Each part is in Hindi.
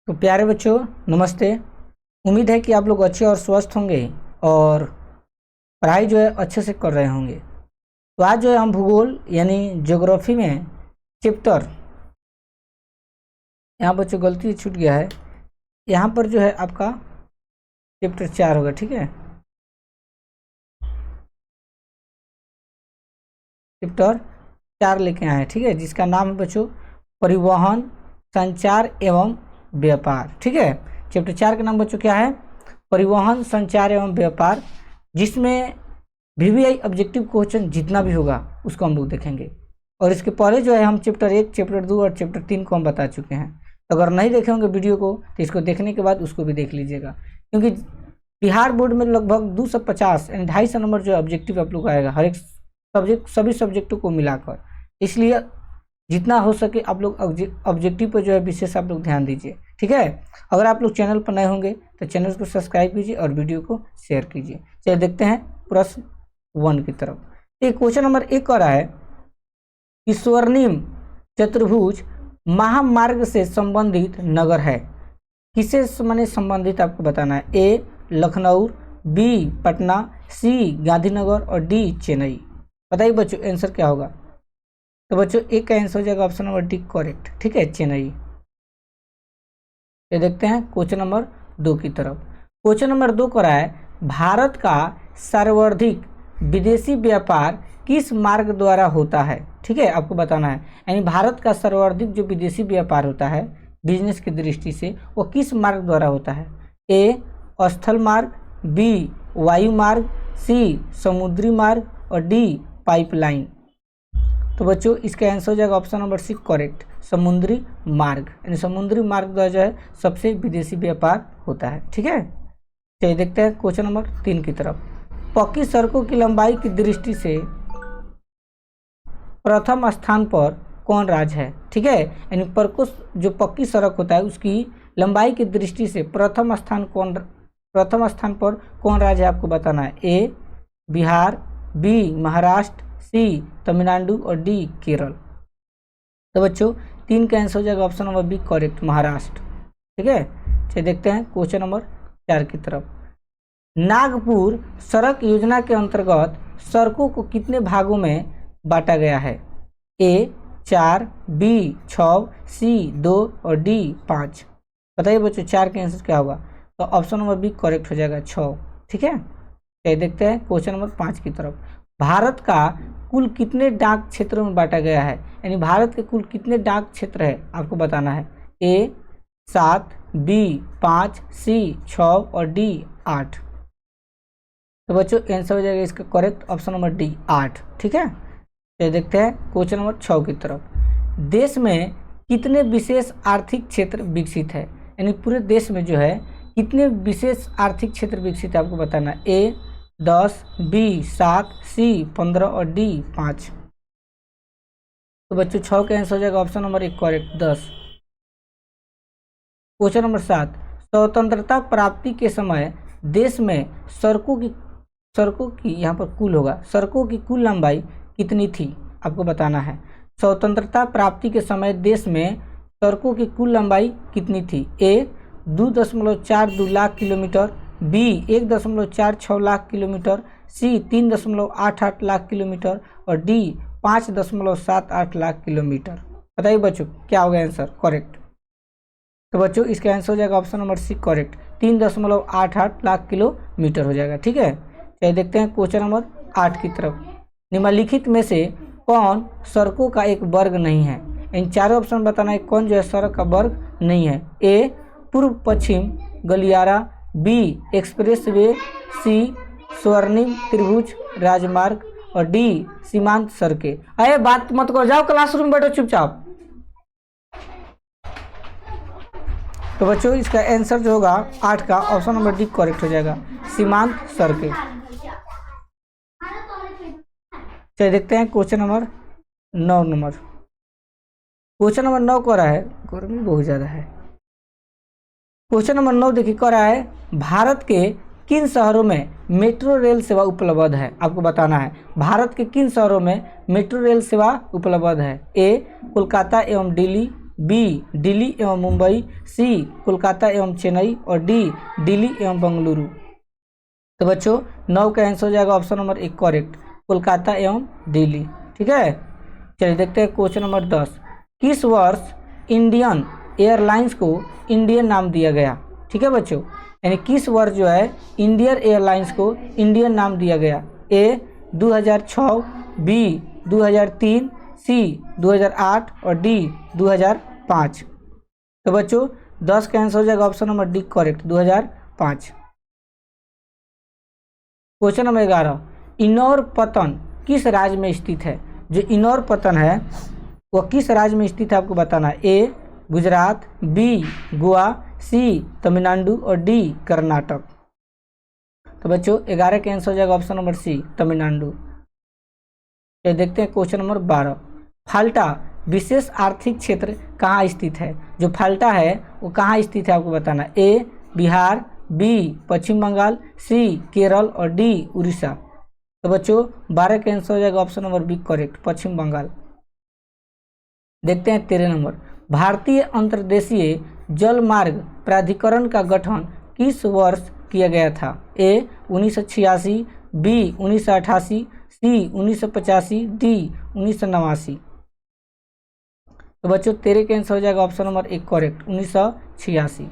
तो प्यारे बच्चों नमस्ते। उम्मीद है कि आप लोग अच्छे और स्वस्थ होंगे और पढ़ाई जो है अच्छे से कर रहे होंगे। तो आज जो है हम भूगोल यानी ज्योग्राफी में चैप्टर, यहाँ बच्चों गलती छूट गया है, यहाँ पर जो है आपका चैप्टर 4 होगा। ठीक है, चैप्टर 4 लेके आए हैं। ठीक है, जिसका नाम है बच्चों परिवहन, संचार एवं व्यापार। ठीक है, चैप्टर 4 का नाम बच्चों क्या है? परिवहन, संचार एवं व्यापार, जिसमें VVI ऑब्जेक्टिव क्वेश्चन जितना भी होगा उसको हम लोग देखेंगे। और इसके पहले जो है हम चैप्टर 1, चैप्टर 2 और चैप्टर 3 को हम बता चुके हैं। तो अगर नहीं देखे होंगे वीडियो को तो इसको देखने के बाद उसको भी देख लीजिएगा, क्योंकि बिहार बोर्ड में लगभग 250 यानी 250 नंबर जो ऑब्जेक्टिव आप लोग आएगा हर एक सब्जेक्ट, सभी सब्जेक्टों को मिलाकर। इसलिए जितना हो सके आप लोग ऑब्जेक्टिव पर जो है विशेष आप लोग ध्यान दीजिए। ठीक है, अगर आप लोग चैनल पर नए होंगे तो चैनल को सब्सक्राइब कीजिए और वीडियो को शेयर कीजिए। चलिए देखते हैं प्रश्न 1 की तरफ। एक क्वेश्चन नंबर 1 का रहा है कि स्वर्णिम चतुर्भुज महामार्ग से संबंधित नगर है। किसे माने संबंधित आपको बताना है। ए लखनऊ, बी पटना, सी गांधीनगर और डी चेन्नई। बताइए बच्चों आंसर क्या होगा। तो बच्चों एक का आंसर हो जाएगा ऑप्शन नंबर डी करेक्ट। ठीक है, चेन्नई। ये देखते हैं क्वेश्चन नंबर 2 की तरफ। क्वेश्चन नंबर 2 को रहा है भारत का सर्वाधिक विदेशी व्यापार किस मार्ग द्वारा होता है। ठीक है, आपको बताना है, यानी भारत का सर्वाधिक जो विदेशी व्यापार होता है बिजनेस की दृष्टि से वो किस मार्ग द्वारा होता है। ए स्थल मार्ग, बी वायु मार्ग, सी समुद्री मार्ग और डी पाइपलाइन। तो बच्चों इसका आंसर हो जाएगा ऑप्शन नंबर सी करेक्ट, समुद्री मार्ग। यानी समुद्री मार्ग द्वारा जो है सबसे विदेशी व्यापार होता है। ठीक है, चलिए देखते हैं क्वेश्चन नंबर 3 की तरफ। पक्की सड़कों की लंबाई की दृष्टि से प्रथम स्थान पर कौन राज्य है। ठीक है, यानी जो पक्की सड़क होता है उसकी लंबाई की दृष्टि से प्रथम स्थान पर कौन राज्य है आपको बताना है। ए बिहार, बी महाराष्ट्र, सी तमिलनाडु और डी केरल। तो बच्चों 3 का आंसर हो जाएगा option number B correct, Maharashtra. ठीक है, चलिए देखते हैं क्वेश्चन नंबर 4 की तरफ। नागपुर सड़क योजना के अंतर्गत सड़कों को कितने भागों में बांटा गया है। ए 4, बी 6, सी 2 और डी 5। बताइए बच्चों 4 का आंसर क्या होगा। तो ऑप्शन नंबर बी करेक्ट हो जाएगा 6। ठीक है, चलिए देखते हैं क्वेश्चन नंबर 5 की तरफ। भारत का कुल कितने डाक क्षेत्रों में बांटा गया है, यानी भारत के कुल कितने डाक क्षेत्र है आपको बताना है। ए 7, बी 5, सी 6 और डी 8। तो बच्चों आंसर हो जाएगा इसका करेक्ट ऑप्शन नंबर डी 8। ठीक है, तो देखते हैं क्वेश्चन नंबर 6 की तरफ। देश में कितने विशेष आर्थिक क्षेत्र विकसित है, यानी पूरे देश में जो है कितने विशेष आर्थिक क्षेत्र विकसित है आपको बताना है। ए 10, बी 7, सी 15 और डी 5। तो बच्चों 6 का आंसर हो जाएगा option number 1 correct 10। Question number 7। स्वतंत्रता प्राप्ति के समय देश में सड़कों की यहाँ पर कुल होगा, सड़कों की कुल लंबाई कितनी थी आपको बताना है। स्वतंत्रता प्राप्ति के समय देश में सड़कों की कुल लंबाई कितनी थी। A 2.42 lakh kilometre, B 1.46 lakh kilometre, C 3.88 lakh kilometre और डी 5.78 लाख किलोमीटर। बताइए बच्चों क्या होगा आंसर करेक्ट। तो बच्चों इसका आंसर हो जाएगा option number C correct, 3.88 lakh kilometre हो जाएगा। ठीक है, चलिए देखते हैं क्वेश्चन नंबर 8 की तरफ। निम्नलिखित में से कौन सड़कों का एक वर्ग नहीं है। इन चारों ऑप्शन बताना है कौन जो है सड़क का वर्ग नहीं है। ए पूर्व पश्चिम गलियारा, बी एक्सप्रेस वे, सी स्वर्णिम त्रिभुज राजमार्ग और डी सीमांत सड़कें। अरे बात मत करो, जाओ क्लासरूम बैठो चुपचाप। तो बच्चों इसका आंसर जो होगा 8 का ऑप्शन नंबर डी करेक्ट हो जाएगा, सीमांत सड़कें। चलिए देखते हैं क्वेश्चन नंबर 9 क्वेश्चन नंबर 9 को रहा है, गर्मी बहुत ज़्यादा है। क्वेश्चन नंबर 9 देखिए कह रहा है भारत के किन शहरों में मेट्रो रेल सेवा उपलब्ध है आपको बताना है। भारत के किन शहरों में मेट्रो रेल सेवा उपलब्ध है। ए कोलकाता एवं दिल्ली, बी दिल्ली एवं मुंबई, सी कोलकाता एवं चेन्नई और डी दिल्ली एवं बेंगलुरु। तो बच्चों 9 का आंसर हो जाएगा ऑप्शन नंबर 1 करेक्ट, कोलकाता एवं दिल्ली। ठीक है, चलिए देखते हैं क्वेश्चन नंबर 10। किस वर्ष इंडियन एयरलाइंस को इंडियन नाम दिया गया? ठीक है बच्चों, यानी किस वर्ष जो है इंडियन एयरलाइंस को इंडियन नाम दिया गया? ए 2006, बी 2003, सी 2008 और डी 2005। तो बच्चों 10 का आंसर हो जाएगा option number D correct, 2005। Question number 11, इनौर पतन किस राज्य में स्थित है? जो इनौर पतन है वह किस राज्य में स्थित है आपको बताना है। ए गुजरात, बी गोवा, सी तमिलनाडु और डी कर्नाटक। तो बच्चों 11 का आंसर हो जाएगा ऑप्शन नंबर सी तमिलनाडु। ये देखते हैं क्वेश्चन नंबर 12, फाल्टा विशेष आर्थिक क्षेत्र कहाँ स्थित है? जो फाल्टा है वो कहाँ स्थित है आपको बताना है। ए बिहार, बी पश्चिम बंगाल, सी केरल और डी उड़ीसा। तो बच्चों 12 का आंसर हो जाएगा ऑप्शन नंबर बी करेक्ट, पश्चिम बंगाल। देखते हैं 13 नंबर, भारतीय अंतर्देशीय जल मार्ग प्राधिकरण का गठन किस वर्ष किया गया था? ए 1986, बी 1988, सी 1985, डी 1989। तो बच्चों 13 का आंसर हो जाएगा ऑप्शन नंबर 1 करेक्ट, 1986।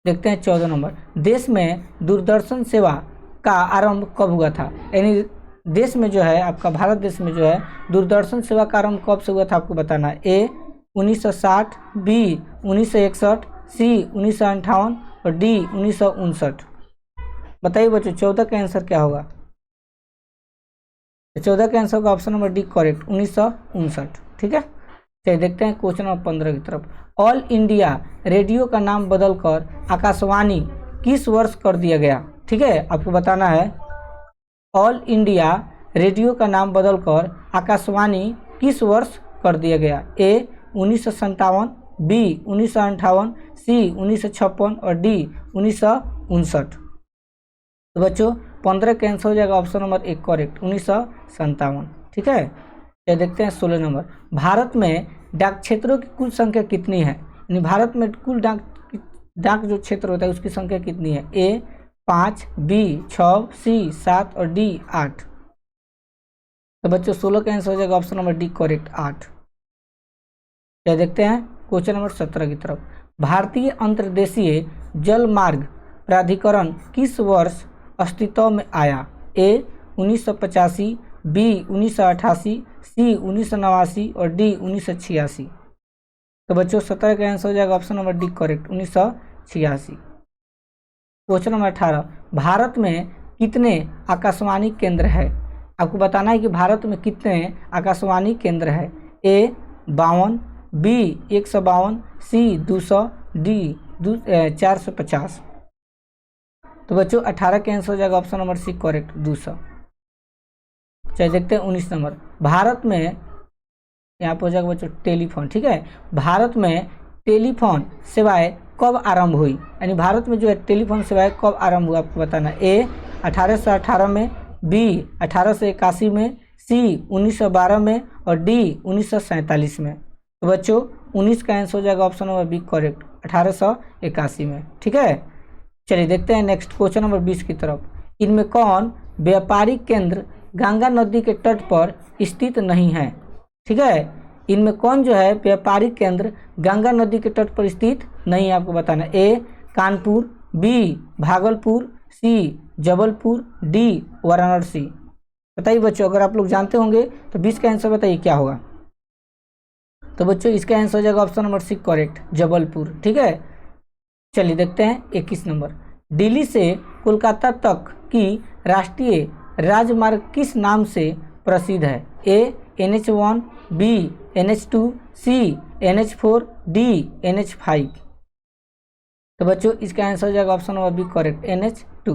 देखते हैं 14 नंबर, देश में दूरदर्शन सेवा का आरंभ कब हुआ था? यानी देश में जो है आपका भारत देश में जो है दूरदर्शन सेवा का आरंभ कब से हुआ था आपको बताना है। ए 1960, बी 1961, सी 1958 और डी 1959। बताइए बच्चों 14 का आंसर क्या होगा? 14 का आंसर होगा ऑप्शन नंबर डी करेक्ट, 1959। ठीक है, चलिए देखते हैं क्वेश्चन नंबर 15 की तरफ। ऑल इंडिया रेडियो का नाम बदलकर आकाशवाणी किस वर्ष कर दिया गया? ठीक है, आपको बताना है ऑल इंडिया रेडियो का नाम बदलकर आकाशवाणी किस वर्ष कर दिया गया? ए 1957, बी 1958, सी 1956 और डी 1959। तो बच्चों 15 का आंसर हो जाएगा ऑप्शन नंबर 1 करेक्ट, 1957। ठीक है, ये देखते हैं 16 नंबर, भारत में डाक क्षेत्रों की कुल संख्या कितनी है? यानी भारत में कुल डाक जो क्षेत्र होता है उसकी संख्या कितनी है? ए 5, बी 6, सी 7 और डी 8। तो बच्चों 16 का आंसर हो जाएगा ऑप्शन नंबर डी करेक्ट, 8। क्या देखते हैं क्वेश्चन नंबर 17 की तरफ, भारतीय अंतर्देशीय जल मार्ग प्राधिकरण किस वर्ष अस्तित्व में आया? ए 1985, बी 1988, सी 1989 और डी 1986। तो बच्चों 17 का आंसर हो जाएगा option number D correct, 1986। Question number 18, Bharat में कितने आकाशवाणी केंद्र है? आपको बताना है कि भारत में कितने आकाशवाणी केंद्र है। ए 52, बी 152, सी 200, डी 450। तो बच्चों 18 का आंसर हो जाएगा ऑप्शन नंबर सी करेक्ट, 200। चलिए देखते हैं 19 नंबर, भारत में यहाँ पर हो जाएगा बच्चों टेलीफोन। ठीक है, भारत में टेलीफोन सेवाएं कब आरंभ हुई? यानी भारत में जो है टेलीफोन सेवाएं कब आरंभ हुआ आपको बताना है। ए 1818 में, बी 1881 में, सी 1912 में और डी 1947 में। तो बच्चों 19 का आंसर हो जाएगा ऑप्शन नंबर बी करेक्ट, 1881 में। ठीक है, चलिए देखते हैं नेक्स्ट क्वेश्चन नंबर 20 की तरफ, इनमें कौन व्यापारिक केंद्र गंगा नदी के तट पर स्थित नहीं है? ठीक है, इनमें कौन जो है व्यापारिक केंद्र गंगा नदी के तट पर स्थित नहीं है आपको बताना है। ए कानपुर, बी भागलपुर, सी जबलपुर, डी वाराणसी। बताइए बच्चों, अगर आप लोग जानते होंगे तो 20 का आंसर बताइए क्या होगा। तो बच्चों इसका आंसर हो जाएगा option number C correct, Jabalpur. ठीक है, चलिए देखते हैं 21 नंबर, दिल्ली से कोलकाता तक की राष्ट्रीय राजमार्ग किस नाम से प्रसिद्ध है? ए NH1, बी NH2, सी NH4, डी NH5। तो बच्चों इसका आंसर हो जाएगा option number B correct, NH2।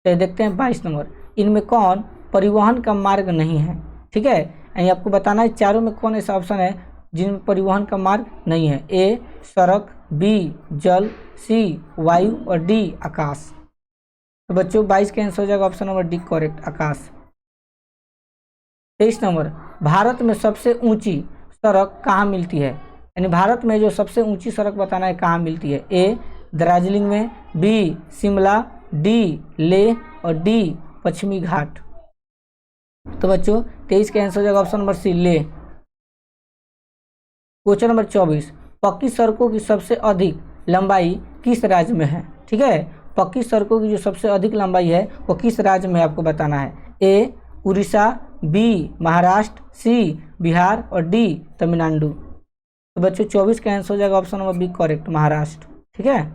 तो देखते हैं 22 नंबर, इनमें कौन परिवहन का मार्ग नहीं है? ठीक है, यानी आपको बताना है चारों में कौन ऐसा ऑप्शन है जिनमें परिवहन का मार्ग नहीं है। ए सड़क, बी जल, सी वायु और डी आकाश। तो बच्चों 22 का आंसर हो जाएगा ऑप्शन नंबर डी करेक्ट, आकाश। 23 नंबर, भारत में सबसे ऊंची सड़क कहाँ मिलती है, यानी भारत में जो सबसे ऊंची सड़क बताना है कहाँ मिलती है। ए दार्जिलिंग में, बी शिमला, डी लेह और डी पश्चिमी घाट। तो बच्चों 23 का आंसर हो जाएगा option number C Leh. Question number 24, पक्की सड़कों की सबसे अधिक लंबाई किस राज्य में है। ठीक है, पक्की सड़कों की जो सबसे अधिक लंबाई है वो किस राज्य में आपको बताना है। ए उड़ीसा, बी महाराष्ट्र, सी बिहार और डी तमिलनाडु। तो बच्चों 24 का आंसर हो जाएगा option number B correct, Maharashtra. ठीक है,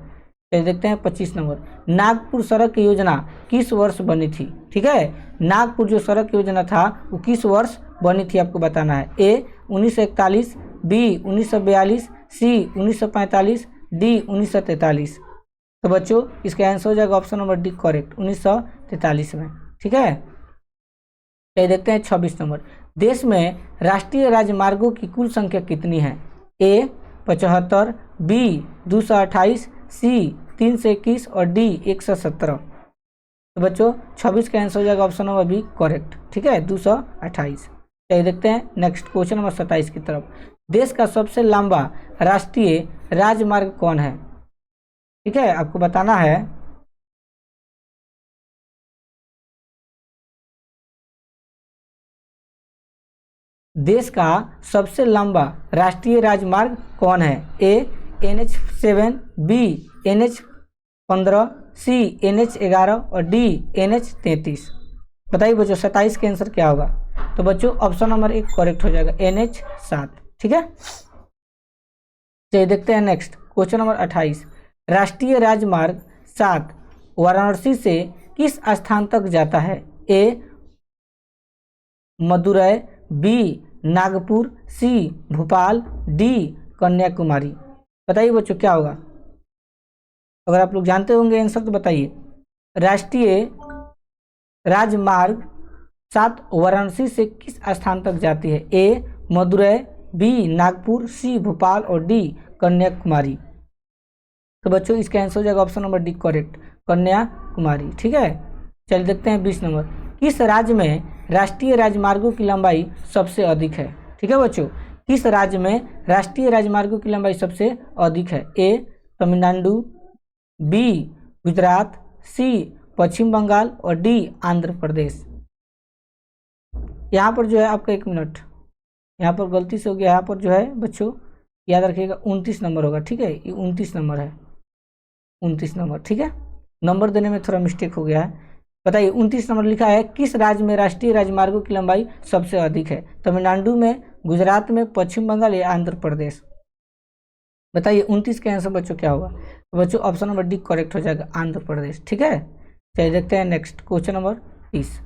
चलिए देखते हैं 25 नंबर, नागपुर सड़क योजना किस वर्ष बनी थी। ठीक है, नागपुर जो सड़क योजना था वो किस वर्ष बनी थी आपको बताना है। ए 1941, बी 1942, सी 1945, डी 1943। तो बच्चों इसका आंसर हो जाएगा ऑप्शन नंबर डी करेक्ट, 1943 में। ठीक है, चलिए देखते हैं 26 नंबर, देश में राष्ट्रीय राजमार्गों की कुल संख्या कितनी है। ए 75, बी 228, सी 321 और डी 117। तो बच्चों 26 का आंसर हो जाएगा ऑप्शन नंबर बी करेक्ट। ठीक है, 228। चलिए देखते हैं नेक्स्ट क्वेश्चन नंबर 27 की तरफ, देश का सबसे लंबा राष्ट्रीय राजमार्ग कौन है। ठीक है, आपको बताना है देश का सबसे लंबा राष्ट्रीय राजमार्ग कौन है। ए NH7, बी NH15, सी NH11 और डी NH33। बताइए बच्चों 27 का आंसर क्या होगा। तो बच्चों ऑप्शन नंबर 1 करेक्ट हो जाएगा, NH7। ठीक है, चलिए देखते हैं नेक्स्ट क्वेश्चन नंबर 28, राष्ट्रीय राजमार्ग 7 वाराणसी से किस स्थान तक जाता है। ए मदुरै, बी नागपुर, सी भोपाल, डी कन्याकुमारी। बताइए बच्चों क्या होगा, अगर आप लोग जानते होंगे आंसर तो बताइए। राष्ट्रीय राजमार्ग 7 वाराणसी से किस स्थान तक जाती है। ए मदुरै, बी नागपुर, सी भोपाल और डी कन्याकुमारी। तो बच्चों इसका आंसर हो जाएगा option number D correct, Kanyakumari. ठीक है, चलिए देखते हैं 20 नंबर, किस राज्य में राष्ट्रीय राजमार्गों की लंबाई सबसे अधिक है। ठीक है बच्चों, किस राज्य में राष्ट्रीय राजमार्गों की लंबाई सबसे अधिक है। ए तमिलनाडु, बी गुजरात, सी पश्चिम बंगाल और डी आंध्र प्रदेश। यहाँ पर जो है आपका 1 मिनट, यहाँ पर गलती से हो गया, यहाँ पर जो है बच्चों याद रखिएगा 29 नंबर होगा। ठीक है, ये 29 नंबर है, 29 नंबर। ठीक है, नंबर देने में थोड़ा मिस्टेक हो गया है। बताइए 29 नंबर लिखा है, किस राज्य में राष्ट्रीय राजमार्गों की लंबाई सबसे अधिक है। तमिलनाडु में, गुजरात में, पश्चिम बंगाल या आंध्र प्रदेश। बताइए 29 का आंसर बच्चों क्या होगा। तो बच्चों ऑप्शन नंबर डी करेक्ट हो जाएगा, आंध्र प्रदेश। ठीक है, चलिए देखते हैं नेक्स्ट क्वेश्चन नंबर 30,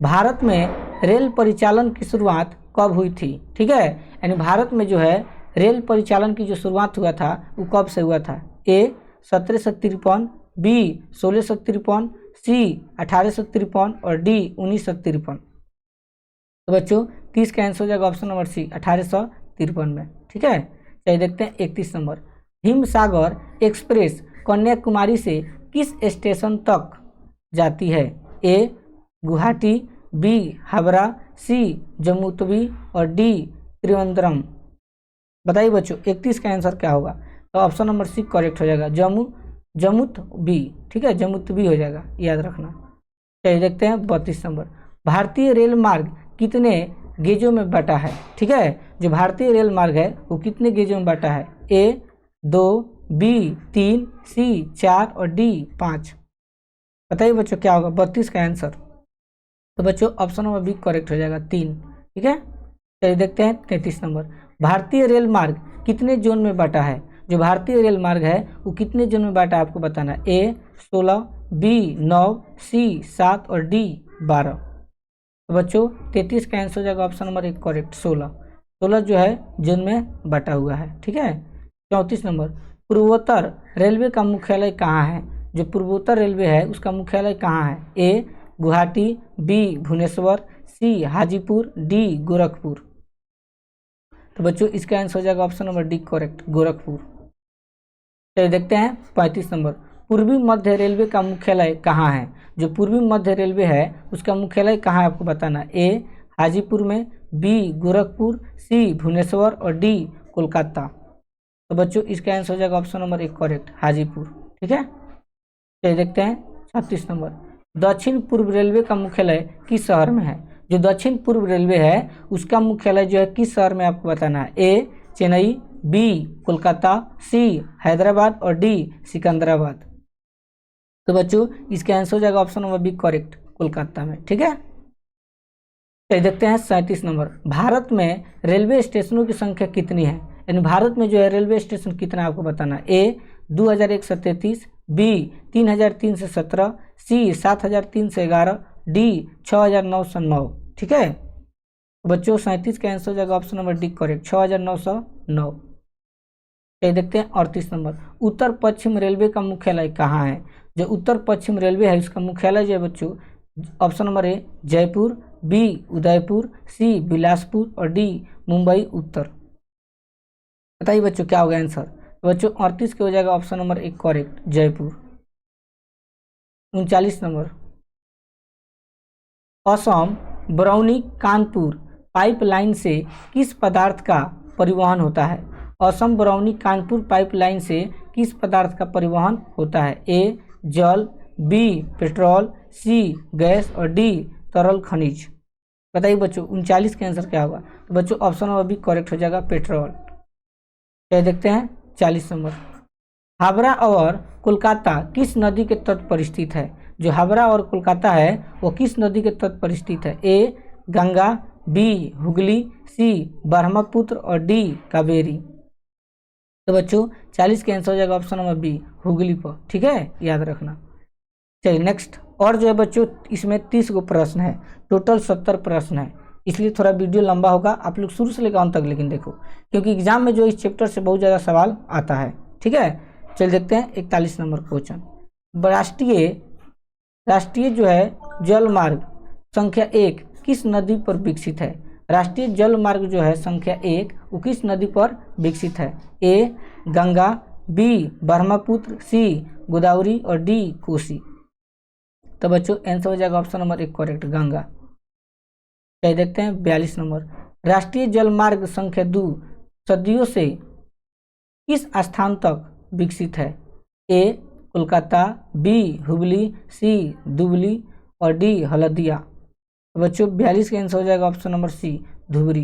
भारत में रेल परिचालन की शुरुआत कब हुई थी। ठीक है, यानी भारत में जो है रेल परिचालन की जो शुरुआत हुआ था वो कब से हुआ था। ए 1753, बी 1653, सी 1853 और डी 1953। तो बच्चों 30 का आंसर हो जाएगा ऑप्शन नंबर सी 1853 में। ठीक है, चलिए देखते हैं 31 नंबर, हिमसागर एक्सप्रेस कन्याकुमारी से किस स्टेशन तक जाती है। ए गुवाहाटी, बी हावड़ा, सी जम्मू तवी और डी त्रिवेंद्रम। बताइए बच्चों 31 का आंसर क्या होगा। तो ऑप्शन नंबर सी करेक्ट हो जाएगा, जम्मू-तवी। ठीक है, जम्मू-तवी हो जाएगा, याद रखना। चलिए देखते हैं 32 नंबर, भारतीय रेल मार्ग कितने गेजों में बटा है। ठीक है, जो भारतीय रेल मार्ग है वो कितने गेजों में बटा है। ए 2, बी 3, सी 4 और डी 5। बताइए बच्चों क्या होगा 32 का आंसर। तो बच्चों ऑप्शन नंबर बी करेक्ट हो जाएगा, 3। ठीक है, चलिए देखते हैं 33 नंबर, भारतीय रेल मार्ग कितने जोन में बटा है। जो भारतीय रेल मार्ग है वो कितने जोन में बांटा है आपको बताना है। ए 16, बी 9, सी 7 और डी 12। तो बच्चों 33 का आंसर हो जाएगा ऑप्शन नंबर 1 करेक्ट, 16 जो है जोन में बटा हुआ है। ठीक है, 34 नंबर, पूर्वोत्तर रेलवे का मुख्यालय कहाँ है। जो पूर्वोत्तर रेलवे है उसका मुख्यालय कहाँ है। ए गुवाहाटी, बी भुवनेश्वर, सी हाजीपुर, डी गोरखपुर। तो बच्चों इसका आंसर हो जाएगा option number D correct, Gorakhpur. चलिए देखते हैं 35 नंबर, पूर्वी मध्य रेलवे का मुख्यालय कहाँ है। जो पूर्वी मध्य रेलवे है उसका मुख्यालय कहाँ है आपको बताना है। ए हाजीपुर में, बी गोरखपुर, सी भुवनेश्वर और डी कोलकाता। तो बच्चों इसका आंसर हो जाएगा ऑप्शन नंबर 1 करेक्ट, हाजीपुर। ठीक है, चलिए देखते हैं 36 नंबर। दक्षिण पूर्व रेलवे का मुख्यालय किस शहर में है? जो दक्षिण पूर्व रेलवे है उसका मुख्यालय जो है किस शहर में आपको बताना है? A Chennai, B Kolkata, C Hyderabad और डी सिकंदराबाद। तो बच्चों इसका आंसर हो जाएगा option number B correct, Kolkata में। ठीक है, चलिए देखते हैं 37 नंबर। भारत में रेलवे स्टेशनों की संख्या कितनी है? यानी भारत में जो है रेलवे स्टेशन कितना आपको बताना है? ए 2133, बी 3317, सी 7311, डी 6909। ठीक है, तो बच्चों 37 का आंसर हो जाएगा ऑप्शन नंबर डी करेक्ट, 6909। चलिए देखते हैं 38 नंबर। उत्तर पश्चिम रेलवे का मुख्यालय कहाँ है? जो उत्तर पश्चिम रेलवे है उसका मुख्यालय जो है बच्चों option number A Jaipur, B Udaipur, C Bilaspur और डी मुंबई उत्तर। बताइए बच्चों क्या होगा आंसर? तो बच्चों 38 के हो जाएगा option number 1 correct, Jaipur. 39 number. Assam Barauni Kanpur pipeline से किस पदार्थ का परिवहन होता है? असम बरौनी कानपुर पाइपलाइन से किस पदार्थ का परिवहन होता है? ए जल, बी पेट्रोल, सी गैस और डी तरल खनिज। बताइए बच्चों 39 का आंसर क्या होगा? तो बच्चों ऑप्शन नंबर बी करेक्ट हो जाएगा, पेट्रोल। चलिए देखते हैं 40 नंबर। हावड़ा और कोलकाता किस नदी के तट पर स्थित है? जो हावड़ा और कोलकाता है वो किस नदी के तट पर स्थित है? ए गंगा, बी हुगली, सी ब्रह्मपुत्र और डी कावेरी। तो बच्चों 40 के आंसर हो जाएगा ऑप्शन नंबर बी हुगली पर। ठीक है, याद रखना। चलिए नेक्स्ट। और जो है बच्चों इसमें 30 गो प्रश्न है, टोटल 70 प्रश्न है, इसलिए थोड़ा वीडियो लंबा होगा। आप लोग शुरू से लेकर अंत तक लेकिन देखो, क्योंकि एग्जाम में जो इस चैप्टर से बहुत ज़्यादा सवाल आता है। ठीक है, चलिए देखते हैं 41 नंबर क्वेश्चन। राष्ट्रीय जो है जल मार्ग संख्या 1 किस नदी पर विकसित है? राष्ट्रीय जल मार्ग जो है संख्या 1 वो किस नदी पर विकसित है? ए गंगा, बी ब्रह्मपुत्र, सी गोदावरी और डी कोसी। तो बच्चों आंसर हो जाएगा ऑप्शन नंबर 1 करेक्ट, गंगा। चलिए देखते हैं 42 नंबर। राष्ट्रीय जल मार्ग संख्या 2 सदियों से किस स्थान तक विकसित है? ए कोलकाता, बी हुगली, सी धुबरी और डी हल्दिया। तो बच्चों 42 का आंसर हो जाएगा ऑप्शन नंबर सी धुबरी।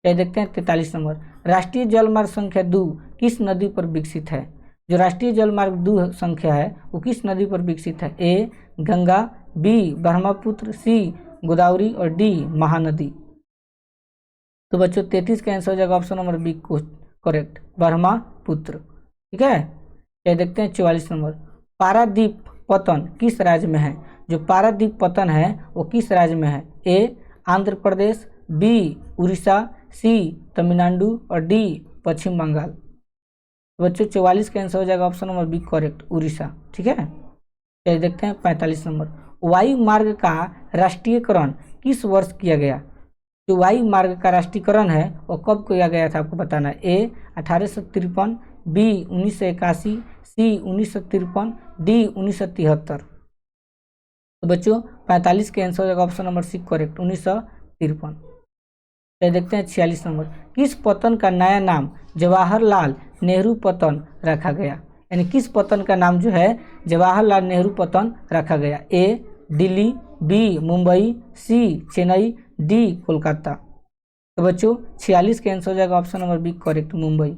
चलिए देखते हैं 43 नंबर। राष्ट्रीय जल मार्ग संख्या 2 किस नदी पर विकसित है? जो राष्ट्रीय जल मार्ग 2 संख्या है वो किस नदी पर विकसित है? ए गंगा, बी ब्रह्मपुत्र, सी गोदावरी और डी महानदी। तो बच्चों 33 का आंसर हो जाएगा option number B correct, Brahmaputra. ठीक है, ये देखते हैं 44 नंबर। पारादीप पतन किस राज्य में है? जो पारादीप पतन है वो किस राज्य में है? ए आंध्र प्रदेश, बी उड़ीसा, सी तमिलनाडु और डी पश्चिम बंगाल। बच्चों 44 का आंसर हो जाएगा option number B correct, Orissa. ठीक है, चलिए देखते हैं 45 नंबर। वायु मार्ग का राष्ट्रीयकरण किस वर्ष किया गया? जो वायु मार्ग का राष्ट्रीयकरण है वो कब किया गया था आपको बताना है। ए 1853, बी 1981, सी 1953, डी 1973। तो बच्चों 45 के आंसर हो जाएगा ऑप्शन नंबर सी करेक्ट, 1953। चलिए देखते हैं 46 नंबर। किस पतन का नया नाम जवाहरलाल नेहरू पतन रखा गया? यानी किस पतन का नाम जो है जवाहरलाल नेहरू पतन रखा गया? A Delhi, B Mumbai, C Chennai, D Kolkata. तो बच्चों 46 के आंसर हो जाएगा option number B correct, Mumbai.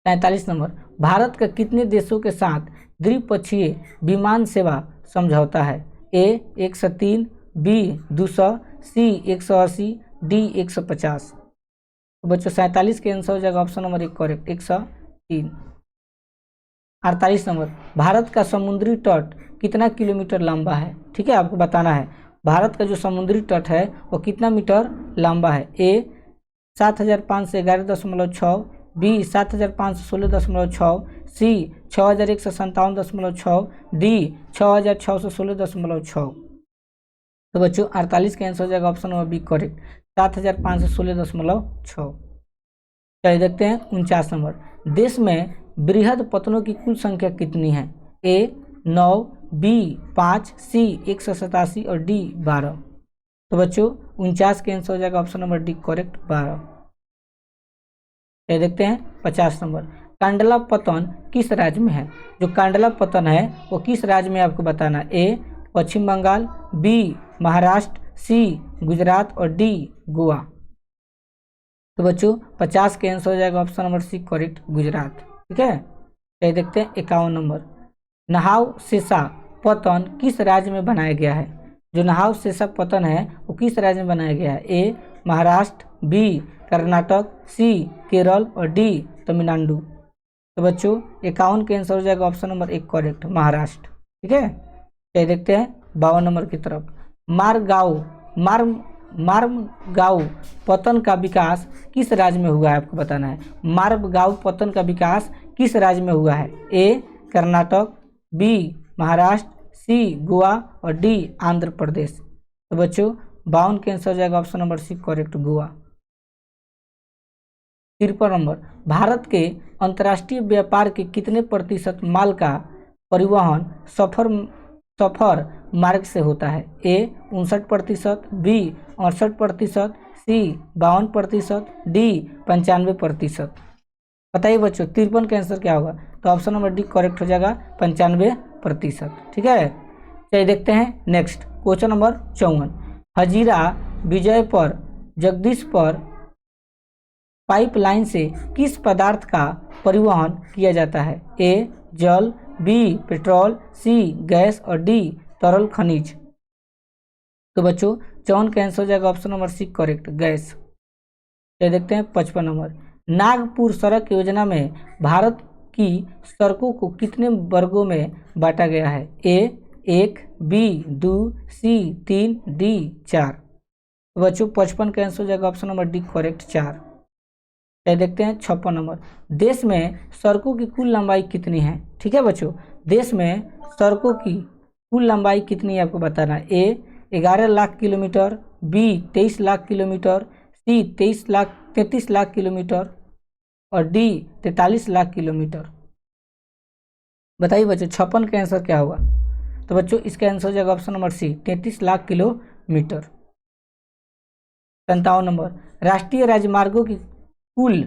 43 number. Bharat का कितने देशों के साथ द्विपक्षीय विमान सेवा समझौता है? ए 103, बी 200, सी 180, डी 150। तो बच्चों 47 के आंसर हो जाएगा option number 1 correct, 103। 48 number. Bharat का समुद्री तट कितना किलोमीटर लंबा है? ठीक है, आपको बताना है भारत का जो समुद्री तट है वो कितना मीटर लंबा है। ए 7511.6, बी 7516.6, सी 6157.6, डी 6616.6। तो बच्चों 48 का आंसर हो जाएगा ऑप्शन नंबर बी करेक्ट, 7516.6। चलिए देखते हैं 49 नंबर। देश में बृहद पतनों की कुल संख्या कितनी है? ए 9, बी 5, सी 187 और डी 12। तो बच्चों 49 कैंसिल हो जाएगा, ऑप्शन नंबर डी करेक्ट 12। ये देखते हैं 50 नंबर, कांडला पतन किस राज्य में है? जो कांडला पतन है वो किस राज्य में आपको बताना है? ए पश्चिम बंगाल, बी महाराष्ट्र, सी गुजरात और डी गोवा। तो बच्चों 50 के आंसर हो जाएगा option number C correct Gujarat. ठीक है, ये देखते हैं 51 नंबर, नहाव शेषा पतन किस राज्य में बनाया गया है? जो नहाव शेषा पतन है वो किस राज्य में बनाया गया है? ए महाराष्ट्र, बी कर्नाटक, सी केरल और डी तमिलनाडु। तो बच्चों 51 के आंसर हो जाएगा ऑप्शन नंबर एक करेक्ट महाराष्ट्र। ठीक है, ये देखते हैं 52 नंबर की तरफ, मार्मगांव पतन का विकास किस राज्य में हुआ है? आपको बताना है मार्मगांव पतन का विकास किस राज्य में हुआ है? ए कर्नाटक, बी महाराष्ट्र, सी गोवा और डी आंध्र प्रदेश। तो बच्चों 52 के आंसर हो जाएगा option number C correct Goa. 53 number, Bharat के अंतर्राष्ट्रीय व्यापार के कितने प्रतिशत माल का परिवहन सफर मार्ग से होता है? ए 59%, बी 68%, सी 52%, डी 95%। बताइए बच्चों 53 का आंसर क्या होगा? तो ऑप्शन नंबर डी करेक्ट हो जाएगा 95%। ठीक है, चलिए देखते हैं next question number 54, Hazira Vijaypur Jagdishpur pipeline से किस पदार्थ का परिवहन किया जाता है? ए जल, बी पेट्रोल, सी गैस और डी तरल खनिज। तो बच्चों 54 का आंसर हो जाएगा option number C correct gas. ये देखते हैं 55 नंबर, नागपुर सड़क योजना में भारत की सड़कों को कितने वर्गों में बांटा गया है? ए 1, बी 2, सी 3, डी 4। तो बच्चों 55 का आंसर हो जाएगा ऑप्शन नंबर डी करेक्ट 4। ये देखते हैं 56 नंबर, देश में सड़कों की कुल लंबाई कितनी है? ठीक है बच्चों, देश में सड़कों की कुल लंबाई कितनी है आपको बताना है। A 11 lakh kilometre, B 23 lakh kilometre, C 33 lakh kilometre और डी 43 लाख किलोमीटर। बताइए बच्चों 56 का आंसर क्या होगा? तो बच्चों इसका आंसर हो जाएगा option number C 33 lakh kilometre. 57 number, राष्ट्रीय राजमार्गों की कुल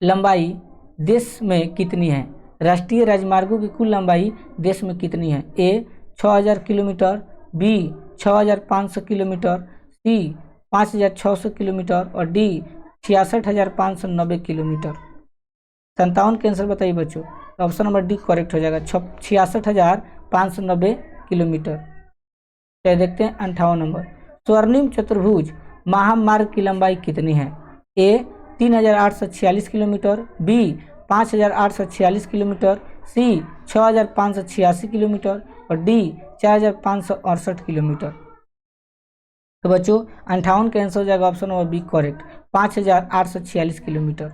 लंबाई देश में कितनी है? राष्ट्रीय राजमार्गों की कुल लंबाई देश में कितनी है? ए 6000 किलोमीटर, बी 6500 किलोमीटर, सी 5600 किलोमीटर और डी 66590 किलोमीटर। 57 के आंसर बताइए बच्चों। तो ऑप्शन नंबर डी करेक्ट हो जाएगा 66590 किलोमीटर। चलिए देखते हैं 58 नंबर, स्वर्णिम चतुर्भुज महामार्ग की लंबाई कितनी है? A 3846 kilometre, B 5846 kilometre, C 6586 kilometre और डी 4568 किलोमीटर। तो बच्चों 58 का आंसर हो जाएगा option number B correct 5846 kilometre.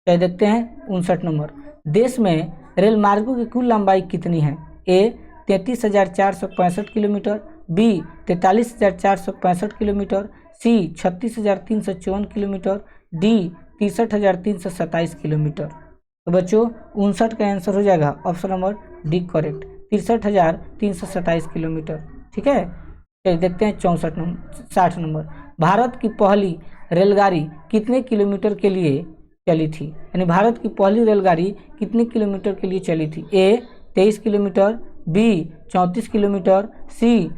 चलिए देखते हैं 59 नंबर, देश में रेल मार्गों की कुल लंबाई कितनी है? ए 33465 किलोमीटर, बी 43465 किलोमीटर, सी 36354 किलोमीटर, डी 63327 किलोमीटर। तो बच्चों 59 का आंसर हो जाएगा option number D correct 63327 kilometre. ठीक है, चलिए देखते हैं 60 नंबर, भारत की पहली रेलगाड़ी कितने किलोमीटर के लिए चली थी? यानी भारत की पहली रेलगाड़ी कितने किलोमीटर के लिए चली थी? A 23 kilometre, B 34 kilometre, C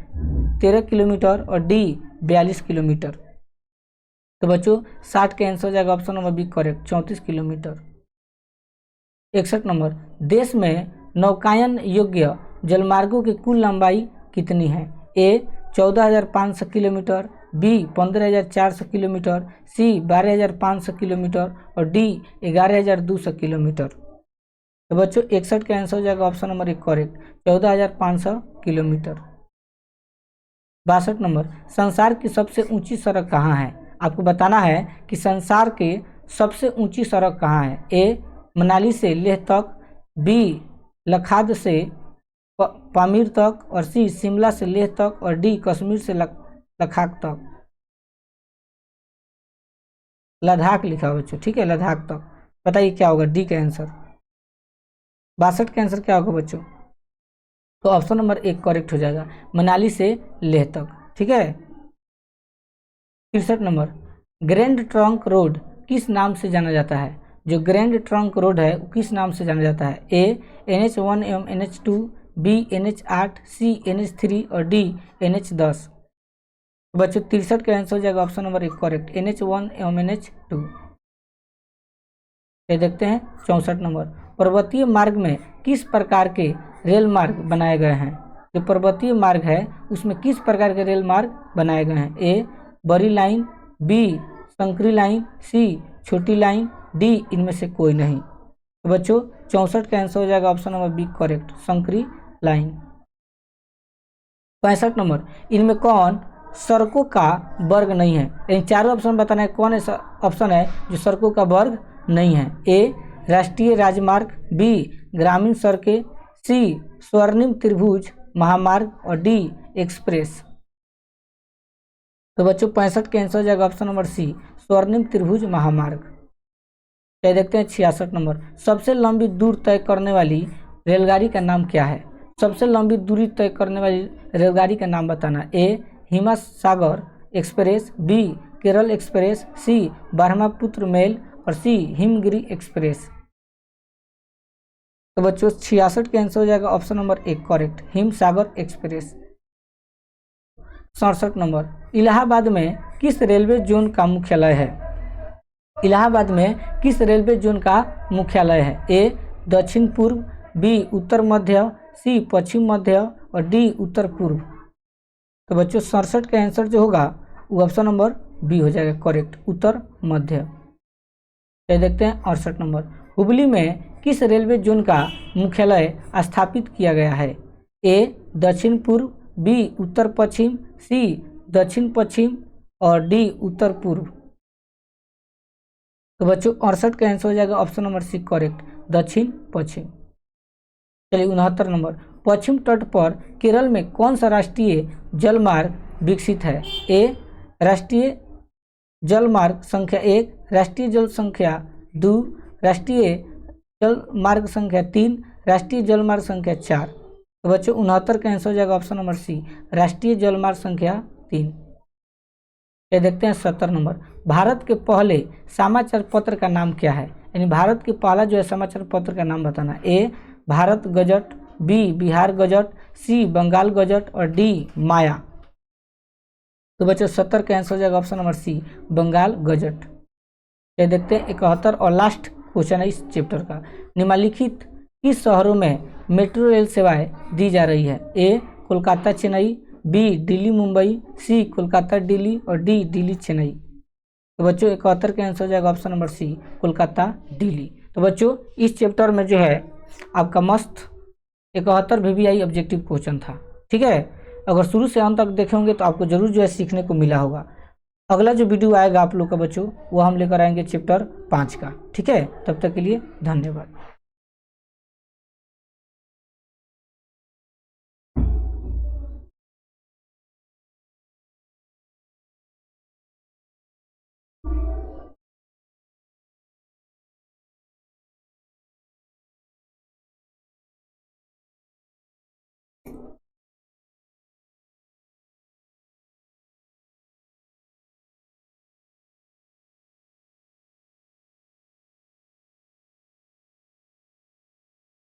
13 kilometre और डी 42 किलोमीटर। तो बच्चों 60 का आंसर हो जाएगा option number B correct 34 kilometre. 61 number, देश में नौकायन योग्य जलमार्गों की कुल लंबाई कितनी है? ए 14500 किलोमीटर, बी 15400 किलोमीटर, सी 12500 किलोमीटर और डी 11200 किलोमीटर। तो बच्चों 61 का आंसर हो जाएगा ऑप्शन नंबर एक करेक्ट 14500 किलोमीटर। 62 नंबर, संसार की सबसे ऊंची सड़क कहाँ है? आपको बताना है कि संसार के सबसे ऊंची सड़क कहाँ है। ए मनाली से लेह तक, बी लद्दाख से पामीर तक और सी शिमला से लेह तक और डी कश्मीर से लद्दाख तक। लद्दाख लिखा हो बच्चों, ठीक है, लद्दाख तक। बताइए क्या होगा डी का आंसर। 62 का आंसर क्या होगा बच्चों? तो ऑप्शन नंबर 1 करेक्ट हो जाएगा, मनाली से लेह तक। ठीक है। 63 नंबर, ग्रैंड ट्रंक रोड किस नाम से जाना जाता है? जो ग्रैंड ट्रंक रोड है वो किस नाम से जाना जाता है? ए NH1 एवं NH2, बी NH8, सी NH3 और डी NH10। तो बच्चों 63 का आंसर हो जाएगा ऑप्शन नंबर 1 करेक्ट, NH1 एवं NH2। ये देखते हैं 64 नंबर, पर्वतीय मार्ग में किस प्रकार के रेल मार्ग बनाए गए हैं? जो पर्वतीय मार्ग है उसमें किस प्रकार के रेल मार्ग बनाए गए हैं? ए बड़ी लाइन, बी संकरी लाइन, सी छोटी लाइन, डी इनमें से कोई नहीं। तो बच्चों 64 का आंसर हो जाएगा ऑप्शन नंबर बी करेक्ट, संकरी लाइन। 65 नंबर, इनमें कौन सड़कों का वर्ग नहीं है? इन चारों ऑप्शन बताना है कौन ऐसा ऑप्शन है जो सड़कों का वर्ग नहीं है? ए राष्ट्रीय राजमार्ग, बी ग्रामीण सड़कें, सी स्वर्णिम त्रिभुज महामार्ग और डी एक्सप्रेस। तो बच्चों 65 का आंसर हो जाएगा ऑप्शन नंबर सी स्वर्णिम त्रिभुज महामार्ग। ये देखते हैं 66 नंबर, सबसे लंबी दूर तय करने वाली रेलगाड़ी का नाम क्या है? सबसे लंबी दूरी तय करने वाली रेलगाड़ी का नाम बताना। A Himsagar express, B Kerala express, C Brahmaputra mail और सी हिमगिरी एक्सप्रेस। तो बच्चों 66 के आंसर हो जाएगा option number 1 correct, Himsagar express. 67 number, Allahabad में किस रेलवे जोन का मुख्यालय है? इलाहाबाद में किस रेलवे जोन का मुख्यालय है? ए दक्षिण पूर्व, बी उत्तर मध्य, सी पश्चिम मध्य और डी उत्तर पूर्व। तो बच्चों 67 का आंसर जो होगा वो ऑप्शन नंबर बी हो जाएगा करेक्ट, उत्तर मध्य। ये देखते हैं 68 नंबर, हुबली में किस रेलवे जोन का मुख्यालय स्थापित किया गया है? ए दक्षिण पूर्व, बी उत्तर पश्चिम, सी दक्षिण पश्चिम और डी उत्तर पूर्व। तो बच्चों 68 का आंसर हो जाएगा ऑप्शन नंबर सी करेक्ट, दक्षिण पश्चिम। चलिए 69 नंबर, पश्चिम तट पर केरल में कौन सा राष्ट्रीय जलमार्ग विकसित है? ए राष्ट्रीय जल मार्ग संख्या 1, राष्ट्रीय जल संख्या 2, राष्ट्रीय जल मार्ग संख्या 3, राष्ट्रीय जल मार्ग संख्या 4। तो बच्चों 69 का आंसर हो जाएगा ऑप्शन नंबर सी राष्ट्रीय जल मार्ग संख्या 3। ये देखते हैं 70 नंबर, भारत के पहले समाचार पत्र का नाम क्या है? यानी भारत के पहला जो है समाचार पत्र का नाम बताना। A Bharat gazette, B Bihar gazette, C Bengal gazette और डी माया। तो बच्चों 70 का आंसर हो जाएगा option number C Bengal gazette. ये देखते हैं 71 और लास्ट क्वेश्चन है इस चैप्टर का, निम्नलिखित किस शहरों में मेट्रो रेल सेवाएं दी जा रही है? ए कोलकाता चेन्नई, बी दिल्ली मुंबई, सी कोलकाता दिल्ली और डी दिल्ली चेन्नई। तो बच्चों 71 का आंसर हो जाएगा option number C Kolkata Delhi. तो बच्चों इस चैप्टर में जो है आपका मस्त 71 VVI ऑब्जेक्टिव क्वेश्चन था। ठीक है, अगर शुरू से अंत तक देखे होंगे तो आपको जरूर जो है सीखने को मिला होगा। अगला जो वीडियो आएगा आप लोग का बच्चों वो हम लेकर आएंगे चैप्टर 5 का। ठीक है, तब तक के लिए धन्यवाद।